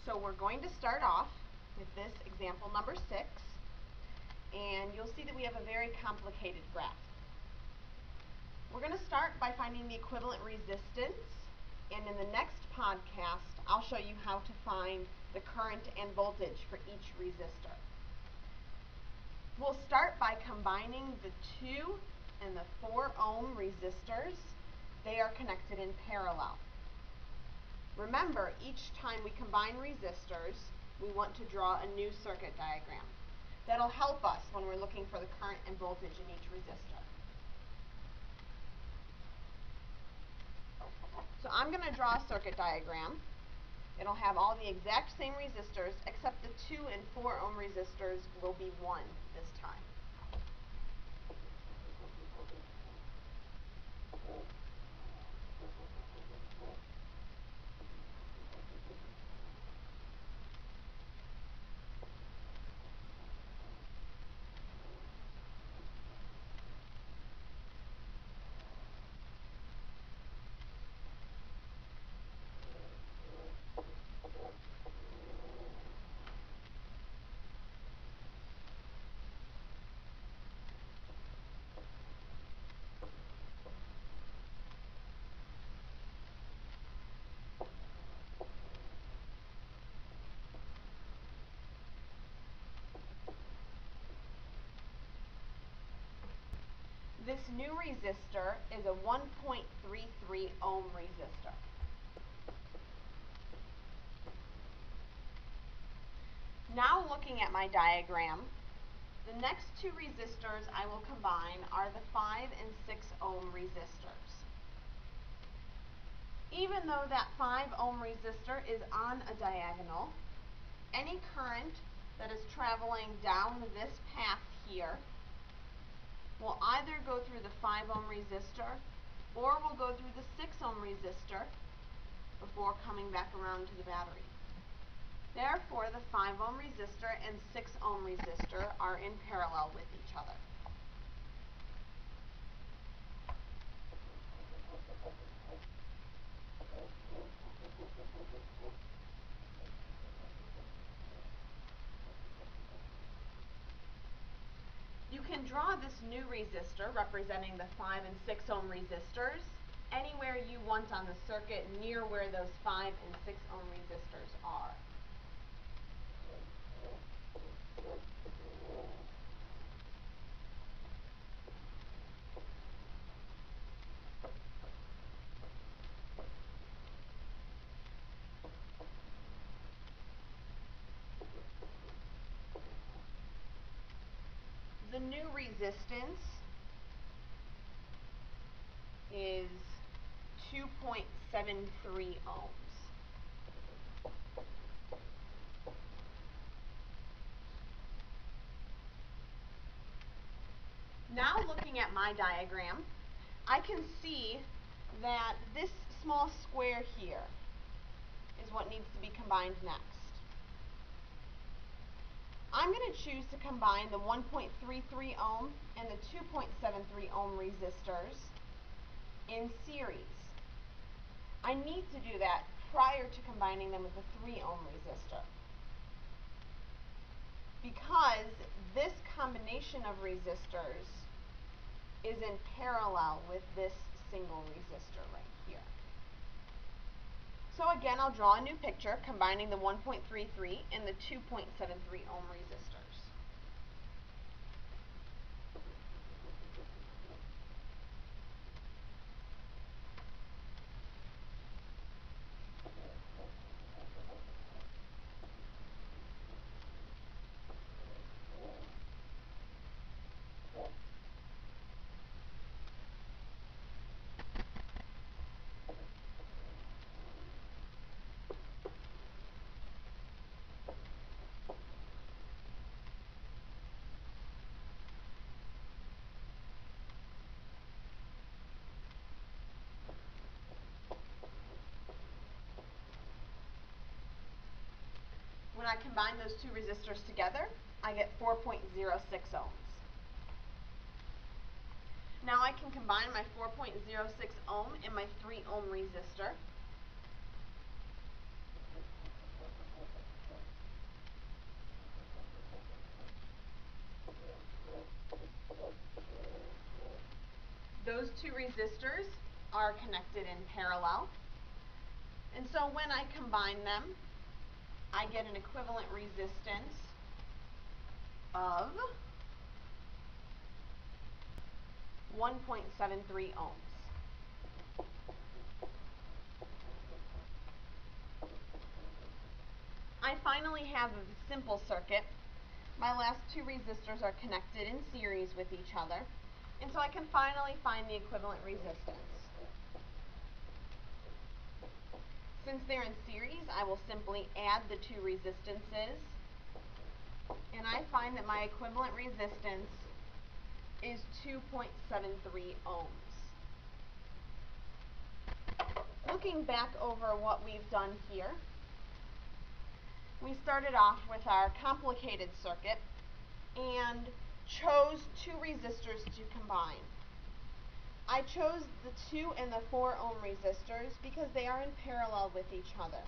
So we're going to start off with this example number 6, and you'll see that we have a very complicated graph. We're going to start by finding the equivalent resistance, and in the next podcast I'll show you how to find the current and voltage for each resistor. We'll start by combining the 2 and the 4 ohm resistors. They are connected in parallel. Remember, each time we combine resistors, we want to draw a new circuit diagram. That'll help us when we're looking for the current and voltage in each resistor. So I'm going to draw a circuit diagram. It'll have all the exact same resistors, except the 2 and 4 ohm resistors will be 1 this time. This new resistor is a 1.33 ohm resistor. Now looking at my diagram, the next 2 resistors I will combine are the 5 and 6 ohm resistors. Even though that 5 ohm resistor is on a diagonal, any current that is traveling down this path here will either go through the 5 ohm resistor or will go through the 6 ohm resistor before coming back around to the battery. Therefore, the 5 ohm resistor and 6 ohm resistor are in parallel with each other. You can draw this new resistor representing the 5 and 6 ohm resistors anywhere you want on the circuit near where those 5 and 6 ohm resistors are. The new resistance is 2.73 ohms. Now looking at my diagram, I can see that this small square here is what needs to be combined next. I'm going to choose to combine the 1.33 ohm and the 2.73 ohm resistors in series. I need to do that prior to combining them with the 3 ohm resistor, because this combination of resistors is in parallel with this single resistor right here. So again, I'll draw a new picture combining the 1.33 and the 2.73 ohm resistors. When I combine those 2 resistors together, I get 4.06 ohms. Now I can combine my 4.06 ohm and my 3 ohm resistor. two resistors are connected in parallel. And so when I combine them, I get an equivalent resistance of 1.73 ohms. I finally have a simple circuit. My last two resistors are connected in series with each other, and so I can finally find the equivalent resistance. Since they're in series, I will simply add the two resistances, and I find that my equivalent resistance is 2.73 ohms. Looking back over what we've done here, we started off with our complicated circuit and chose two resistors to combine. I chose the 2 and the 4 ohm resistors because they are in parallel with each other.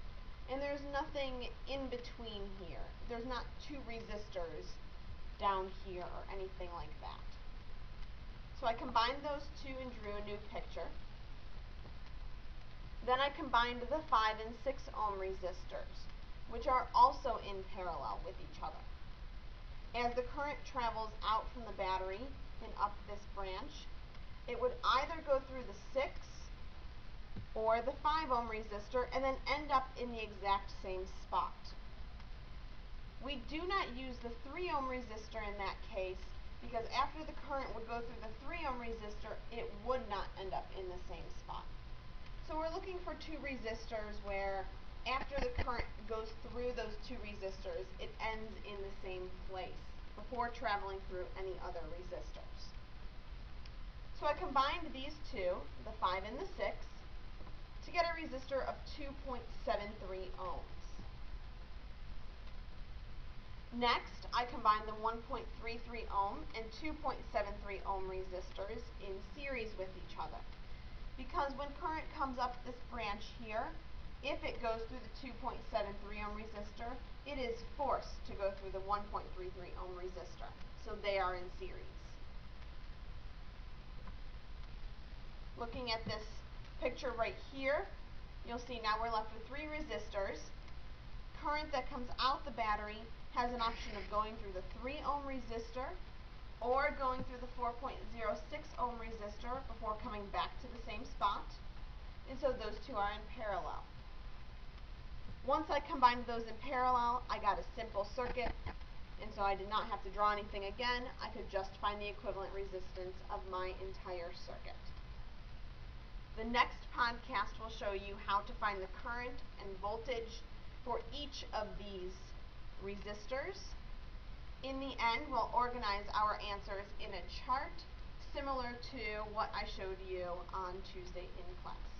And there's nothing in between here. There's not two resistors down here or anything like that. So I combined those two and drew a new picture. Then I combined the 5 and 6 ohm resistors, which are also in parallel with each other. As the current travels out from the battery and up this branch, it would either go through the 6 or the 5 ohm resistor and then end up in the exact same spot. We do not use the 3 ohm resistor in that case because after the current would go through the 3 ohm resistor, it would not end up in the same spot. So we're looking for two resistors where after the current goes through those two resistors, it ends in the same place before traveling through any other resistors. So I combined these two, the 5 and the 6, to get a resistor of 2.73 ohms. Next, I combined the 1.33 ohm and 2.73 ohm resistors in series with each other. Because when current comes up this branch here, if it goes through the 2.73 ohm resistor, it is forced to go through the 1.33 ohm resistor. So they are in series. Looking at this picture right here, you'll see now we're left with three resistors. Current that comes out the battery has an option of going through the 3 ohm resistor or going through the 4.06 ohm resistor before coming back to the same spot. And so those two are in parallel. Once I combined those in parallel, I got a simple circuit, and so I did not have to draw anything again. I could just find the equivalent resistance of my entire circuit. The next podcast will show you how to find the current and voltage for each of these resistors. In the end, we'll organize our answers in a chart similar to what I showed you on Tuesday in class.